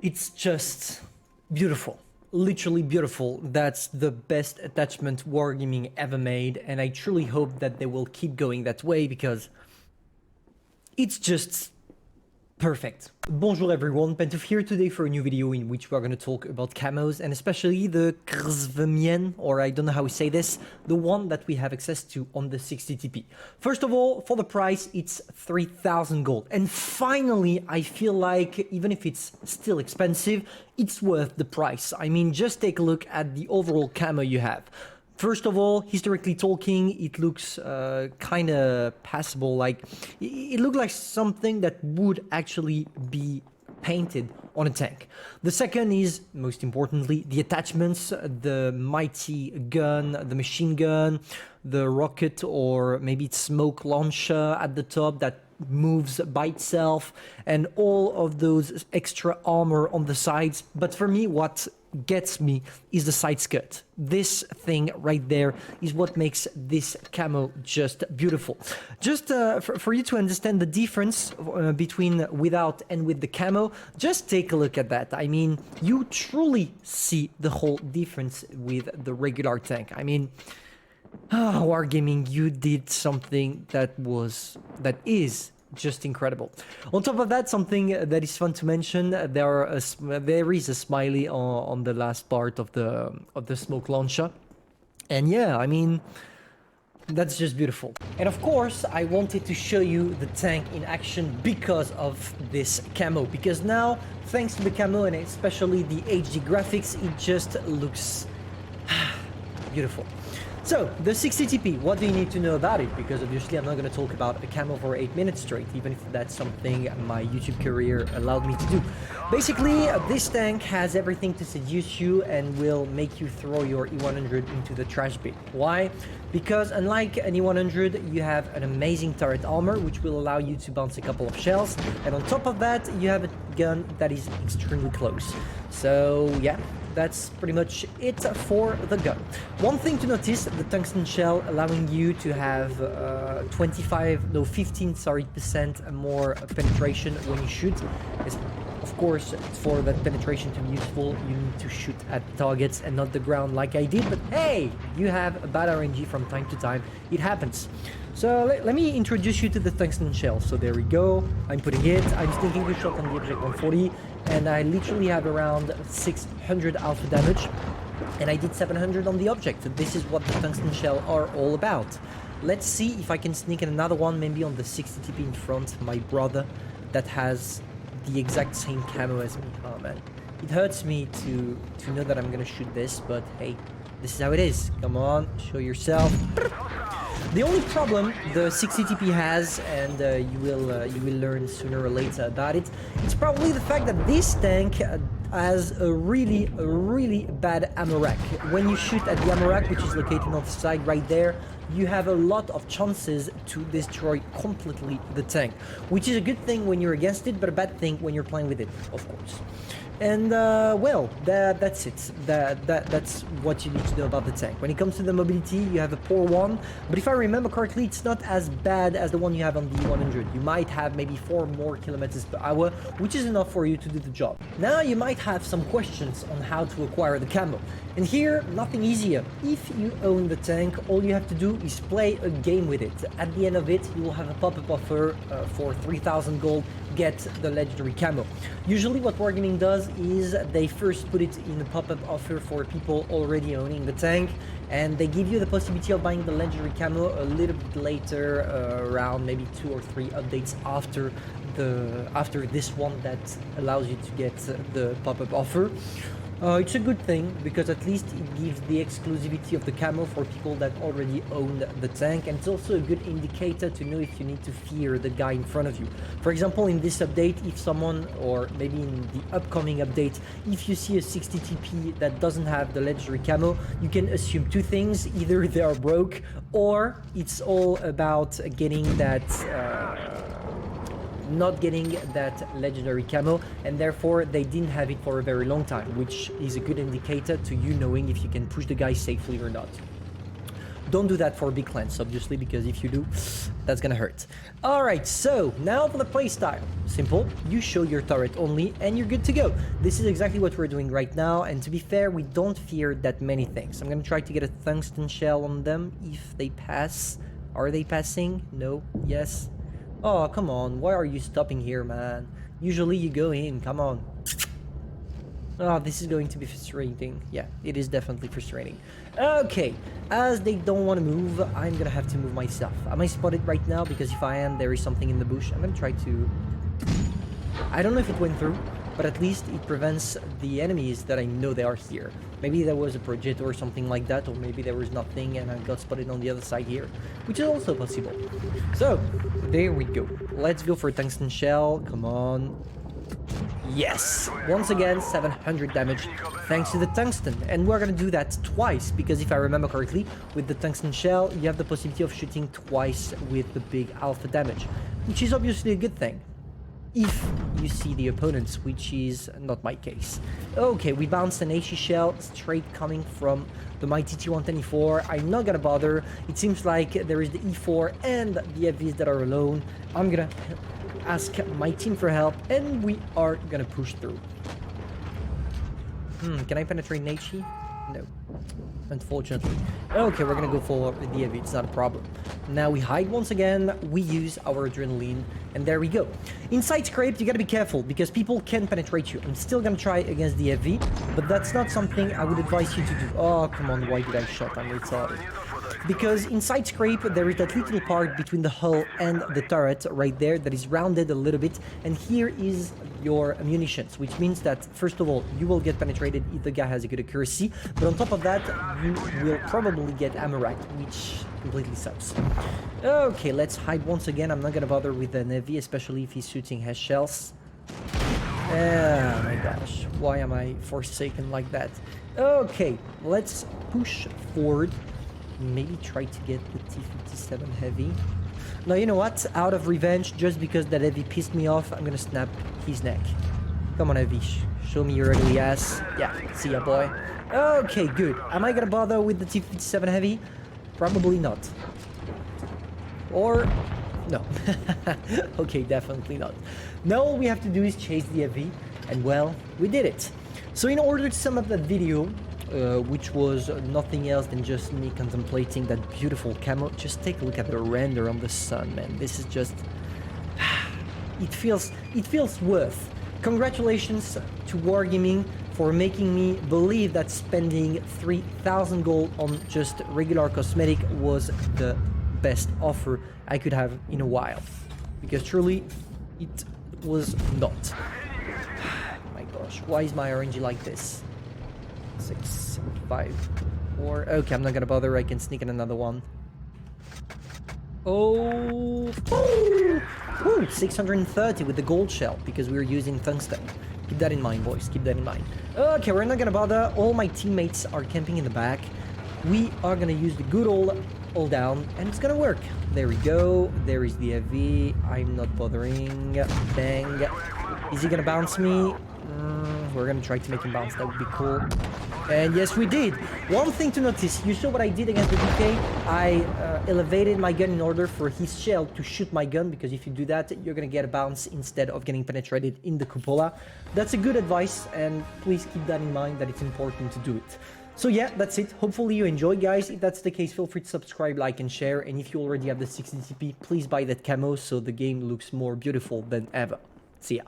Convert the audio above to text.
It's just beautiful. Literally beautiful. That's the best attachment Wargaming ever made, and I truly hope that they will keep going that way because it's just perfect. Bonjour everyone, Pantoufleee here today for a new video in which we're going to talk about camos and especially the Krzvmien, or I don't know how we say this, the one that we have access to on the 60TP. First of all, for the price, it's 3,000 gold. And finally, I feel like even if it's still expensive, it's worth the price. I mean, just take a look at the overall camo you have. First of all, historically talking, it looks kind of passable. Like it looked like something that would actually be painted on a tank. The second is, most importantly, the attachments, the mighty gun, the machine gun, the rocket or maybe it's smoke launcher at the top that moves by itself, and all of those extra armor on the sides. But for me, what gets me is the side skirt. This thing right there is what makes this camo just beautiful. Just for you to understand the difference between without and with the camo, just take a look at that. I mean, you truly see the whole difference with the regular tank. I mean, Wargaming, you did something that is just incredible. On top of that, something that is fun to mention, there is a smiley on the last part of the smoke launcher, and yeah, I mean, that's just beautiful. And of course, I wanted to show you the tank in action because of this camo, because now, thanks to the camo and especially the HD graphics, it just looks beautiful. So, the 60TP, what do you need to know about it? Because obviously I'm not going to talk about a camo for 8 minutes straight, even if that's something my YouTube career allowed me to do. Basically, this tank has everything to seduce you and will make you throw your E100 into the trash bin. Why? Because unlike an E100, you have an amazing turret armor, which will allow you to bounce a couple of shells. And on top of that, you have a gun that is extremely close. So, yeah. That's pretty much it for the gun. One thing to notice, the tungsten shell allowing you to have 15% more penetration when you shoot. Of course, for that penetration to be useful, you need to shoot at targets and not the ground like I did, but hey, you have a bad RNG from time to time, it happens. So let me introduce you to the tungsten shell. So there we go, I'm putting it, I'm sneaking a shot on the object 140, and I literally have around 600 alpha damage, and I did 700 on the object. So this is what the tungsten shell are all about. Let's see if I can sneak in another one, maybe on the 60TP in front, my brother, that has the exact same camo as me. Oh man, it hurts me to know that I'm gonna shoot this, but hey, this is how it is. Come on, show yourself. The only problem the 60TP has, and you will learn sooner or later about it, it's probably the fact that this tank has a really bad ammo rack. When you shoot at the ammo rack, which is located on the side right there, you have a lot of chances to destroy completely the tank, which is a good thing when you're against it, but a bad thing when you're playing with it, of course. And well, that's it. That's what you need to know about the tank. When it comes to the mobility, you have a poor one, but if I remember correctly, it's not as bad as the one you have on the 100. You might have maybe 4 more kilometers per hour, which is enough for you to do the job. Now you might have some questions on how to acquire the camo. And here, nothing easier. If you own the tank, all you have to do is play a game with it. At the end of it, you will have a pop-up offer for 3,000 gold, get the legendary camo. Usually what Wargaming does is they first put it in a pop-up offer for people already owning the tank, and they give you the possibility of buying the legendary camo a little bit later, around maybe 2 or 3 updates after this one that allows you to get the pop-up offer. It's a good thing because at least it gives the exclusivity of the camo for people that already own the tank, and it's also a good indicator to know if you need to fear the guy in front of you. For example, in this update, if someone, or maybe in the upcoming update, if you see a 60TP that doesn't have the legendary camo, you can assume 2 things: either they are broke, or it's all about getting that not getting that legendary camo, and therefore they didn't have it for a very long time, which is a good indicator to you knowing if you can push the guy safely or not. Don't do that for big clans, obviously, because if you do, that's gonna hurt. Alright, so now for the playstyle. Simple, you show your turret only and you're good to go. This is exactly what we're doing right now, and to be fair, we don't fear that many things. I'm gonna try to get a tungsten shell on them if they pass. Are they passing? No? Yes? Oh, come on, why are you stopping here, man? Usually you go in, come on. Oh, this is going to be frustrating. Yeah, it is definitely frustrating. Okay, as they don't want to move, I'm gonna have to move myself. Am I spotted right now? Because if I am, there is something in the bush. I'm gonna try to... I don't know if it went through, but at least it prevents the enemies that I know they are here. Maybe there was a project or something like that, or maybe there was nothing and I got spotted on the other side here, which is also possible. So, there we go. Let's go for a tungsten shell. Come on. Yes! Once again, 700 damage thanks to the tungsten. And we're gonna do that twice, because if I remember correctly, with the tungsten shell, you have the possibility of shooting twice with the big alpha damage, which is obviously a good thing. If you see the opponents, which is not my case. Okay, we bounced an HE shell straight coming from the mighty T124. I'm not gonna bother. It seems like there is the E4 and the FVs that are alone. I'm gonna ask my team for help, and we are gonna push through. Can I penetrate an HE? No, unfortunately. Okay, we're gonna go for the EV, it's not a problem. Now we hide once again, we use our adrenaline, and there we go. Inside scrape, you gotta be careful, because people can penetrate you. I'm still gonna try against the FV, but that's not something I would advise you to do. Oh, come on, why did I shot? I'm retarded. Because inside scrape, there is that little part between the hull and the turret right there that is rounded a little bit, and here is your munitions, which means that, first of all, you will get penetrated if the guy has a good accuracy, but on top of that, you will probably get ammo racked, which completely sucks. Okay, let's hide once again. I'm not gonna bother with an heavy, especially if he's shooting HE shells. Oh my gosh, why am I forsaken like that? Okay, let's push forward. Maybe try to get the T57 heavy. Now, you know what? Out of revenge, just because that heavy pissed me off, I'm gonna snap his neck. Come on, heavy. Show me your ugly ass. Yeah, see ya, boy. Okay, good. Am I gonna bother with the T57 heavy? Probably not. Or... no. Okay, definitely not. Now all we have to do is chase the heavy, and well, we did it. So in order to sum up that video, which was nothing else than just me contemplating that beautiful camo. Just take a look at the render on the sun, man. This is just... it feels worth. Congratulations to Wargaming for making me believe that spending 3,000 gold on just regular cosmetic was the best offer I could have in a while. Because truly, it was not. My gosh, why is my RNG like this? 6, 5, 4. Okay, I'm not gonna bother. I can sneak in another one. Oh, ooh, 630 with the gold shell because we're using tungsten. Keep that in mind, boys. Keep that in mind. Okay, we're not gonna bother. All my teammates are camping in the back. We are gonna use the good old hold down, and it's gonna work. There we go. There is the heavy. I'm not bothering. Bang. Is he gonna bounce me? We're gonna try to make him bounce. That would be cool. And yes, we did. One thing to notice, you saw what I did against the DK. I elevated my gun in order for his shell to shoot my gun, because if you do that, you're gonna get a bounce instead of getting penetrated in the cupola. That's a good advice, and please keep that in mind, that it's important to do it. So yeah, that's it. Hopefully you enjoyed, guys. If that's the case, feel free to subscribe, like, and share. And if you already have the 60 TP, please buy that camo so the game looks more beautiful than ever. See ya.